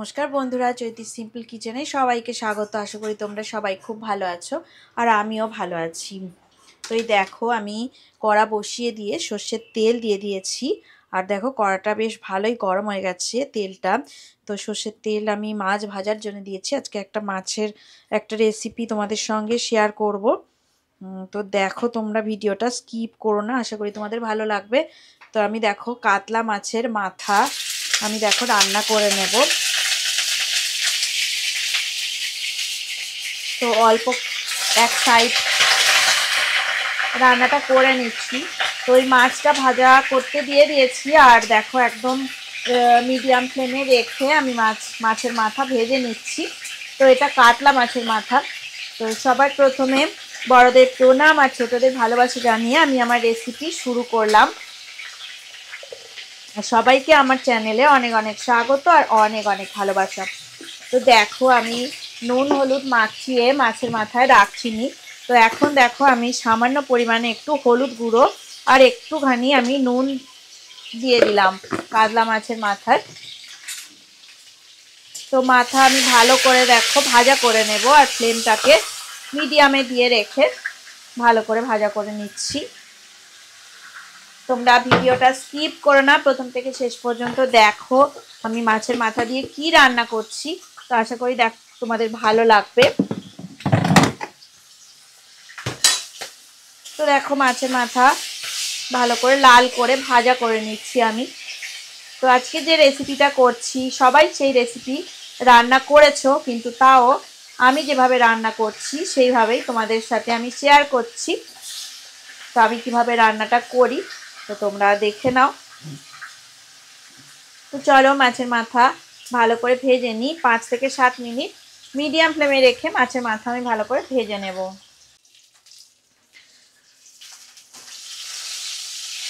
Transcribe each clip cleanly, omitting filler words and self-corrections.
নমস্কার বন্ধুরা, চৈতি সিম্পল কিচেনে সবাইকে স্বাগত। আশা করি তোমরা সবাই খুব ভালো আছো আর আমিও ভালো আছি। তো এই দেখো, আমি কড়া বসিয়ে দিয়ে সর্ষের তেল দিয়ে দিয়েছি। আর দেখো, কড়াটা বেশ ভালোই গরম হয়ে গেছে তেলটা। তো সর্ষের তেল আমি মাছ ভাজার জন্য দিয়েছি। আজকে একটা মাছের একটা রেসিপি তোমাদের সঙ্গে শেয়ার করব। তো দেখো, তোমরা ভিডিওটা স্কিপ করো না, আশা করি তোমাদের ভালো লাগবে। তো আমি দেখো কাতলা মাছের মাথা আমি দেখো রান্না করে নেব। তো অল্প এক সাইড রান্নাটা করে নিচ্ছি। তো ওই মাছটা ভাজা করতে দিয়ে দিয়েছি। আর দেখো একদম মিডিয়াম ফ্লেমে রেখে আমি মাছের মাথা ভেজে নিচ্ছি। তো এটা কাতলা মাছের মাথা। তো সবার প্রথমে বড়দের প্রণাম আর ছোটদের ভালোবাসা জানিয়ে আমি আমার রেসিপি শুরু করলাম। সবাইকে আমার চ্যানেলে অনেক অনেক স্বাগত আর অনেক অনেক ভালোবাসা। তো দেখো, আমি নুন হলুদ মাখিয়ে মাছের মাথায় রাখছিনি। তো এখন দেখো, আমি সামান্য পরিমাণে একটু হলুদ গুঁড়ো আর একটুখানি আমি নুন দিয়ে দিলাম কাতলা মাছের মাথায়। তো মাথা আমি ভালো করে দেখো ভাজা করে নেব। আর ফ্লেমটাকে মিডিয়ামে দিয়ে রেখে ভালো করে ভাজা করে নিচ্ছি। তোমরা ভিডিওটা স্কিপ করো না, প্রথম থেকে শেষ পর্যন্ত দেখো আমি মাছের মাথা দিয়ে কি রান্না করছি। তো আশা করি তোমাদের ভালো লাগবে। তো দেখো, মাছের মাথা ভালো করে লাল করে ভাজা করে নিচ্ছি আমি। তো আজকে যে রেসিপিটা করছি সবাই সেই রেসিপি রান্না করেছো, কিন্তু তাও আমি যেভাবে রান্না করছি সেইভাবেই তোমাদের সাথে আমি শেয়ার করছি। তো আমি কিভাবে রান্নাটা করি তো তোমরা দেখে নাও। তো চলো, মাছের মাথা ভালো করে ভেজে নিই। 5 থেকে 7 মিনিট মিডিয়াম ফ্লেমে রেখে মাছের মাথা আমি ভালো করে ভেজে নেব।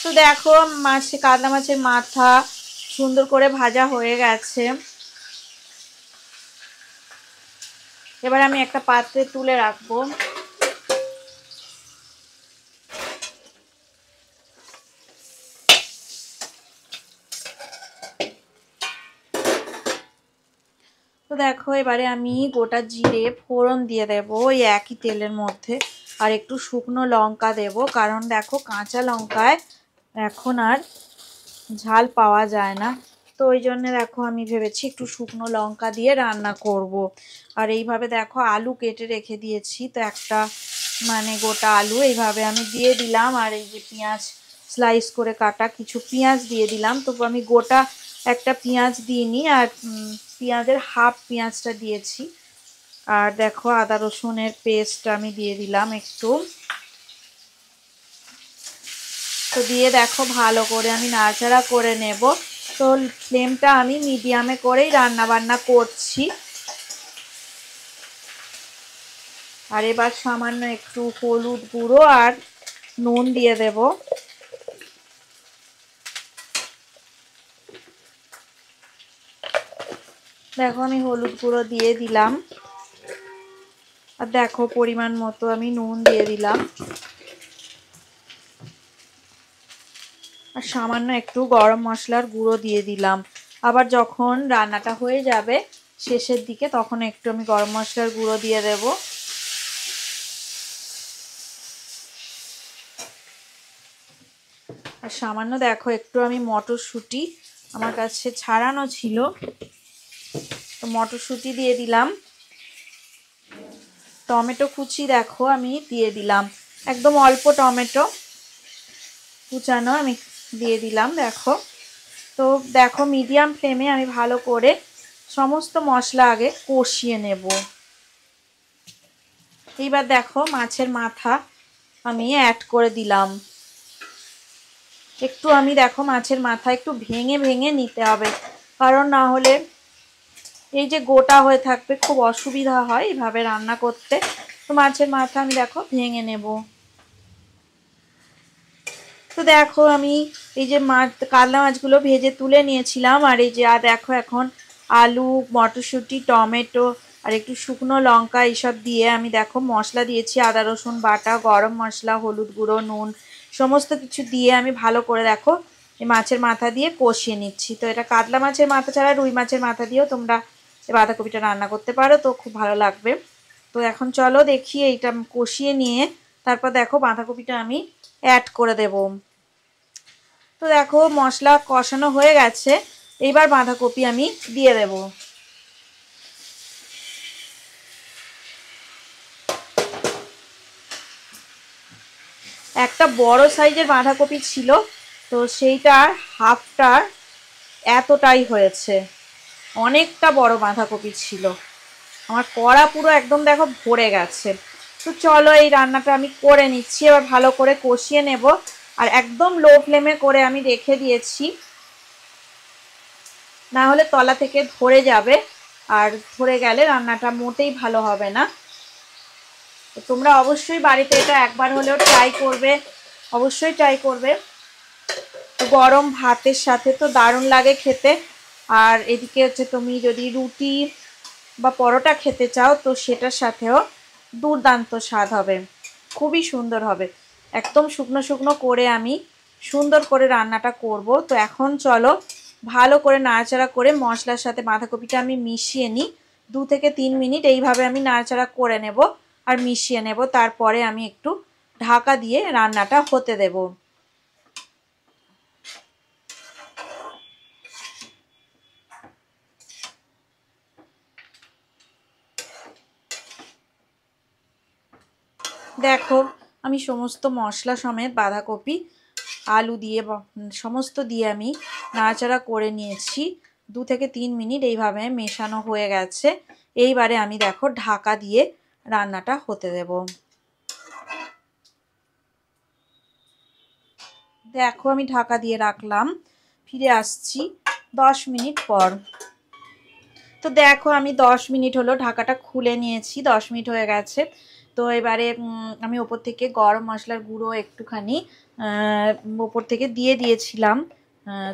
তো দেখো, কাতলা মাছের মাথা সুন্দর করে ভাজা হয়ে গেছে। এবার আমি একটা পাত্রে তুলে রাখবো। তো দেখো, এবারে আমি গোটা জিরে ফোড়ন দিয়ে দেব ওই একই তেলের মধ্যে। আর একটু শুকনো লঙ্কা দেব, কারণ দেখো কাঁচা লঙ্কায় এখন আর ঝাল পাওয়া যায় না। তো ওই জন্য দেখো আমি ভেবেছি একটু শুকনো লঙ্কা দিয়ে রান্না করব। আর এইভাবে দেখো আলু কেটে রেখে দিয়েছি। তো একটা গোটা আলু এইভাবে আমি দিয়ে দিলাম। আর এই যে পেঁয়াজ স্লাইস করে কাটা কিছু পেঁয়াজ দিয়ে দিলাম। তবু আমি গোটা একটা পেঁয়াজ দিইনি, আর পেঁয়াজের হাফ পেঁয়াজটা দিয়েছি। আর দেখো আদা রসুনের পেস্ট আমি দিয়ে দিলাম একটু। তো দিয়ে দেখো ভালো করে আমি নাড়াচাড়া করে নেব। তো ফ্লেমটা আমি মিডিয়ামে করেই রান্না বান্না করছি। আর এবার সামান্য একটু হলুদ গুঁড়ো আর নুন দিয়ে দেব। দেখো আমি হলুদ গুঁড়ো দিয়ে দিলাম। আর দেখো পরিমাণ মতো আমি নুন দিয়ে দিলাম। আর সামান্য একটু গরম মশলার গুঁড়ো দিয়ে দিলাম। আবার যখন রান্নাটা হয়ে যাবে শেষের দিকে তখন একটু আমি গরম মশলার গুঁড়ো দিয়ে দেব। আর সামান্য দেখো একটু আমি মটরশুঁটি আমার কাছে ছাড়ানো ছিল, তো মটরশুঁটি দিয়ে দিলাম। টমেটো কুচি দেখো আমি দিয়ে দিলাম, একদম অল্প টমেটো কুচানো আমি দিয়ে দিলাম। দেখো, তো দেখো মিডিয়াম ফ্লেমে আমি ভালো করে সমস্ত মশলা আগে কষিয়ে নেব। এইবার দেখো মাছের মাথা আমি অ্যাড করে দিলাম। একটু আমি দেখো মাছের মাথা একটু ভেঙে ভেঙে নিতে হবে, কারণ না হলে এই যে গোটা হয়ে থাকবে খুব অসুবিধা হয় এইভাবে রান্না করতে। তো মাছের মাথা আমি দেখো ভেঙে নেব। তো দেখো আমি এই যে কাতলা মাছগুলো ভেজে তুলে নিয়েছিলাম। আর এই যে দেখো এখন আলু মটরশুঁটি টমেটো আর একটু শুকনো লঙ্কা এইসব দিয়ে আমি দেখো মশলা দিয়েছি, আদা রসুন বাটা গরম মশলা হলুদ গুঁড়ো নুন সমস্ত কিছু দিয়ে আমি ভালো করে দেখো এই মাছের মাথা দিয়ে কষিয়ে নিচ্ছি। তো এটা কাতলা মাছের মাথা ছাড়া রুই মাছের মাথা দিয়েও তোমরা এই বাঁধাকপিটা রান্না করতে পারো, তো খুব ভালো লাগবে। তো এখন চলো দেখি এইটা কষিয়ে নিয়ে তারপর দেখো বাঁধাকপিটা আমি অ্যাড করে দেব। তো দেখো মশলা কষানো হয়ে গেছে, এইবার বাঁধাকপি আমি দিয়ে দেব। একটা বড় সাইজের বাঁধাকপি ছিল, তো সেইটার হাফটার এতটাই হয়েছে, অনেকটা বড় বাঁধাকপি ছিল। আমার কড়া পুরো একদম দেখো ভরে গেছে। তো চলো এই রান্নাটা আমি করে নিচ্ছি, এবার ভালো করে কষিয়ে নেব। আর একদম লো ফ্লেমে করে আমি রেখে দিয়েছি, না হলে তলা থেকে ধরে যাবে, আর ধরে গেলে রান্নাটা মোটেই ভালো হবে না। তো তোমরা অবশ্যই বাড়িতে এটা একবার হলেও ট্রাই করবে, অবশ্যই ট্রাই করবে। গরম ভাতের সাথে তো দারুণ লাগে খেতে। আর এদিকে হচ্ছে তুমি যদি রুটি বা পরোটা খেতে চাও তো সেটার সাথেও দুর্দান্ত স্বাদ হবে, খুবই সুন্দর হবে। একদম শুকনো শুকনো করে আমি সুন্দর করে রান্নাটা করব। তো এখন চলো ভালো করে নাড়াচাড়া করে মশলার সাথে বাঁধাকপিটা আমি মিশিয়ে নিই। 2 থেকে 3 মিনিট এইভাবে আমি নাড়াচাড়া করে নেব আর মিশিয়ে নেব, তারপরে আমি একটু ঢাকা দিয়ে রান্নাটা হতে দেব। দেখো আমি সমস্ত মশলা সমেত বাঁধাকপি আলু দিয়ে সমস্ত দিয়ে আমি নাড়াচাড়া করে নিয়েছি। 2 থেকে 3 মিনিট এইভাবে মেশানো হয়ে গেছে। এইবারে আমি দেখো ঢাকা দিয়ে রান্নাটা হতে দেব। দেখো আমি ঢাকা দিয়ে রাখলাম, ফিরে আসছি 10 মিনিট পর। তো দেখো আমি 10 মিনিট হলো ঢাকাটা খুলে নিয়েছি, 10 মিনিট হয়ে গেছে। তো এবারে আমি ওপর থেকে গরম মশলার গুঁড়ো একটুখানি ওপর থেকে দিয়ে দিয়েছিলাম।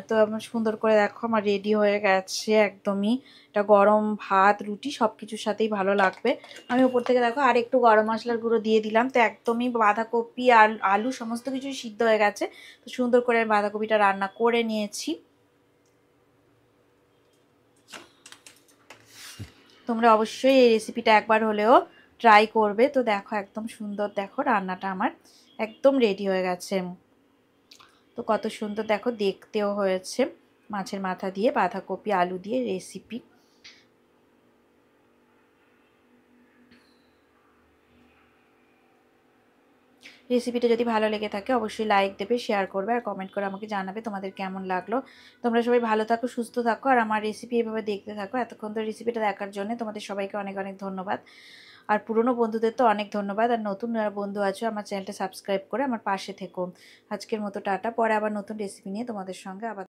তো আমার সুন্দর করে দেখো আমার রেডি হয়ে গেছে একদমই। এটা গরম ভাত রুটি সব কিছুর সাথেই ভালো লাগবে। আমি ওপর থেকে দেখো আর একটু গরম মশলার গুঁড়ো দিয়ে দিলাম। তো একদমই বাঁধাকপি আর আলু সমস্ত কিছুই সিদ্ধ হয়ে গেছে। তো সুন্দর করে আমি বাঁধাকপিটা রান্না করে নিয়েছি। তোমরা অবশ্যই এই রেসিপিটা একবার হলেও ট্রাই করবে। তো দেখো একদম সুন্দর, দেখো রান্নাটা আমার একদম রেডি হয়ে গেছে। তো কত সুন্দর দেখো দেখতেও হয়েছে, মাছের মাথা দিয়ে বাঁধাকপি আলু দিয়ে রেসিপি। রেসিপিটা যদি ভালো লেগে থাকে অবশ্যই লাইক দেবে, শেয়ার করবে আর কমেন্ট করে আমাকে জানাবে তোমাদের কেমন লাগলো। তোমরা সবাই ভালো থাকো, সুস্থ থাকো আর আমার রেসিপি এভাবে দেখতে থাকো। এতক্ষণ তো রেসিপিটা দেখার জন্য তোমাদের সবাইকে অনেক অনেক ধন্যবাদ। আর পুরনো বন্ধুদের তো অনেক ধন্যবাদ, আর নতুন বন্ধু আছো আমার চ্যানেলটা সাবস্ক্রাইব করে আমার পাশে থেকো। আজকের মতো টাটা, পরে আবার নতুন রেসিপি নিয়ে তোমাদের সঙ্গে আবার